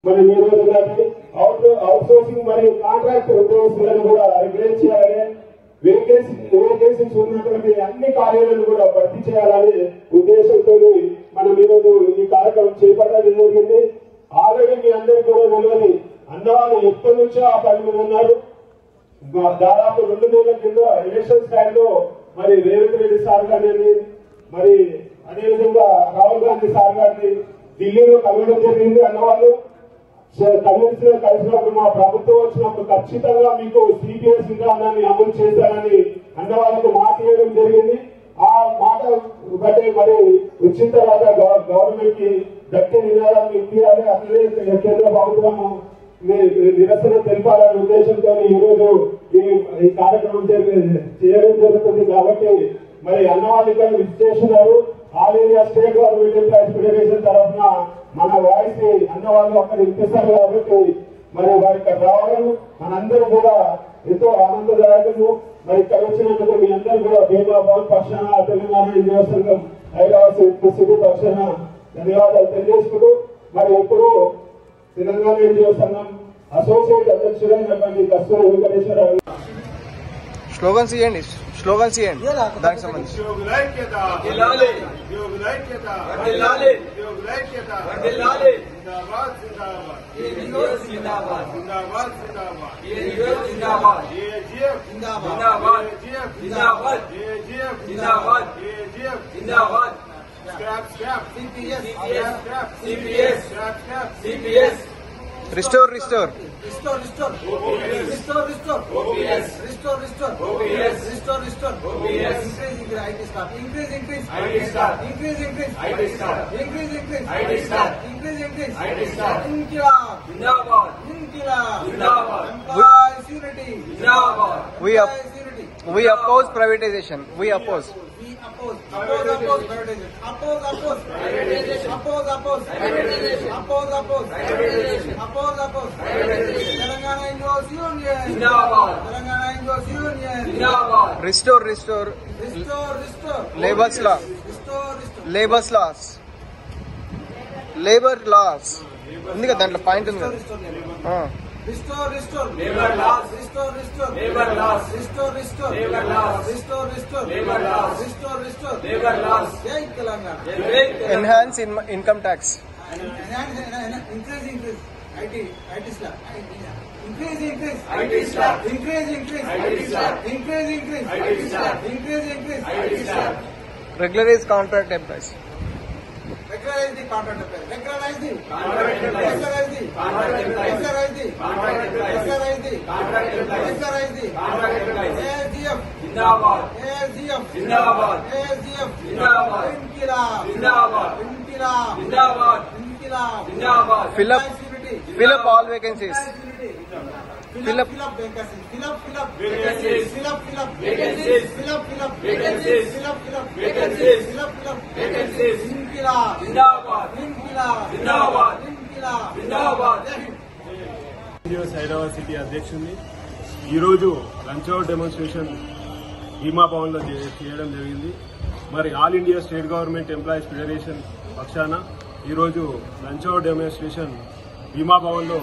మరి out sourcing మరియు contract ఉద్యోగస్తులను కూడా రెగ్యులేట్ చేయాలని, వేకెన్సీస్ ఉన్నటువంటి అన్ని కార్యాలను కూడా భర్తీ చేయాలని ఉద్దేశంతో మనం ఈరోజు ఈ కార్యక్రమం చేపట్టడం జరిగింది. ఆల్రెడీ మీ అందరికీ కూడా తెలియదు, అన్నవాళ్ళు ఎప్పటి నుంచో ఆ పని మీద ఉన్నారు. దాదాపు 2 నెలల కింద ఎలక్షన్స్ టైంలో మరి రేవంత్ రెడ్డి సార్ గారిని, మరి అదేవిధంగా రాహుల్ గాంధీ సార్ గారిని ఢిల్లీలో కలవడం జరిగింది. అన్నవాళ్ళు కమిటీలో కలిసినప్పుడు మా ప్రభుత్వం వచ్చినప్పుడు ఖచ్చితంగా మీకు సిపిఎస్ విధానాన్ని అమలు చేశారని అన్నవాళ్ళకు మాట ఇవ్వడం జరిగింది. ఆ మాట బట్టి మరి వచ్చిన తర్వాత గవర్నమెంట్ కి గట్టి నినాదాన్ని ఇవ్వాలి, అట్లనే కేంద్ర ప్రభుత్వం నిరసన తెలిపాలనే ఉద్దేశంతో ఈ రోజు ఈ కార్యక్రమం చేయడం జరుగుతుంది. కాబట్టి మరి అన్నవాళ్ళు ఇక్కడ విచ్చేస్తున్నారు. All India state government employees federation తరఫున మన వాయిస్ ని అన్నవాళ్ళు అక్కడ ఇప్పిస్తారు. కాబట్టి మరి వారి ఇక్కడ రావడం మనందరూ కూడా ఎంతో ఆనందదాయకము. మరి ఇక్కడ వచ్చినందుకు మీ అందరూ కూడా భీమా భవన్ పక్షాన, తెలంగాణ ఎన్జిఓ సంఘం హైదరాబాద్ సిటీ పక్షాన ధన్యవాదాలు తెలియజేసుకుంటూ, మరి ఇప్పుడు తెలంగాణ ఎన్జిఓ సంఘం అసోసియేట్ అధ్యక్షుడైనటువంటి కస్తూరి వెంకటేశ్వరరావు స్లోగన్స్ ఇవ్వండి, స్లోగన్స్ ఇవ్వండి. దానికి సంబంధించి Restore. Restore. We oppose privatization. We oppose. Restore. Labor laws. ఉంది కదా దాంట్లో పాయింట్ ఉంది కదా. Restore labor laws. Restore labor laws. Restore labor laws. Restore labor laws. Jai Telangana. Enhance income tax. Increase IT slab. Increase IT slab. Increase IT slab. Regularize contract employees. Regularize the contract employees. Regularize the ASDF Zindabad. Fill up all vacancies. Fill up vacancies. Hyderabad city అధ్యక్షుడిని ఈరోజు lunch hour demonstration భీమా భవన్ లో చేయడం జరిగింది. మరి all India state government employees federation పక్షాన ఈరోజు lunch hour demonstration భీమా భవన్ లో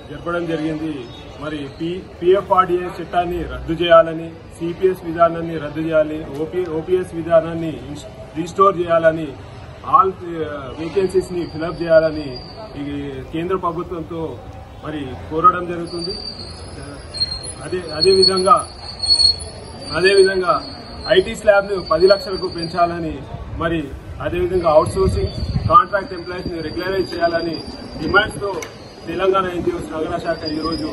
జరపడం జరిగింది. మరి పిఎఫ్ఆర్డిఏ చట్టాన్ని రద్దు చేయాలని, సిపిఎస్ విధానాన్ని రద్దు చేయాలి, ఓపీఎస్ విధానాన్ని రీస్టోర్ చేయాలని, ఆల్ వేకెన్సీస్ ని ఫిలప్ చేయాలని ఈ కేంద్ర ప్రభుత్వంతో మరి కోరడం జరుగుతుంది. అదేవిధంగా ఐటీ స్లాబ్ ను 10 లక్షలకు పెంచాలని, మరి అదేవిధంగా అవుట్ సోర్సింగ్ కాంట్రాక్ట్ ఎంప్లాయీస్ ని రెగ్యులరైజ్ చేయాలని డిమాండ్స్ తో తెలంగాణ ఎన్జిఓస్ నగర శాఖ ఈరోజు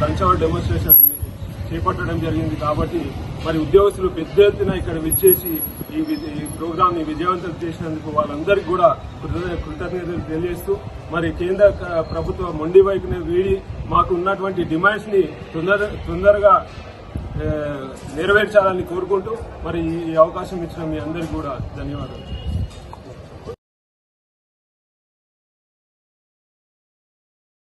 లంచ్ అవర్ డెమోన్స్ట్రేషన్ చేపట్టడం జరిగింది. కాబట్టి మరి ఉద్యోగస్తులు పెద్ద ఎత్తున ఇక్కడ విచ్చేసి ఈ ప్రోగ్రామ్ ని విజయవంతం చేసినందుకు వాళ్ళందరికీ కూడా కృతజ్ఞతలు తెలియజేస్తూ, మరి కేంద్ర ప్రభుత్వ మొండి వైపునే వీడి మాకు ఉన్నటువంటి డిమాండ్స్ ని తొందరగా నెరవేర్చాలని కోరుకుంటూ మరి ఈ అవకాశం ఇచ్చిన మీ అందరికీ కూడా ధన్యవాదాలు.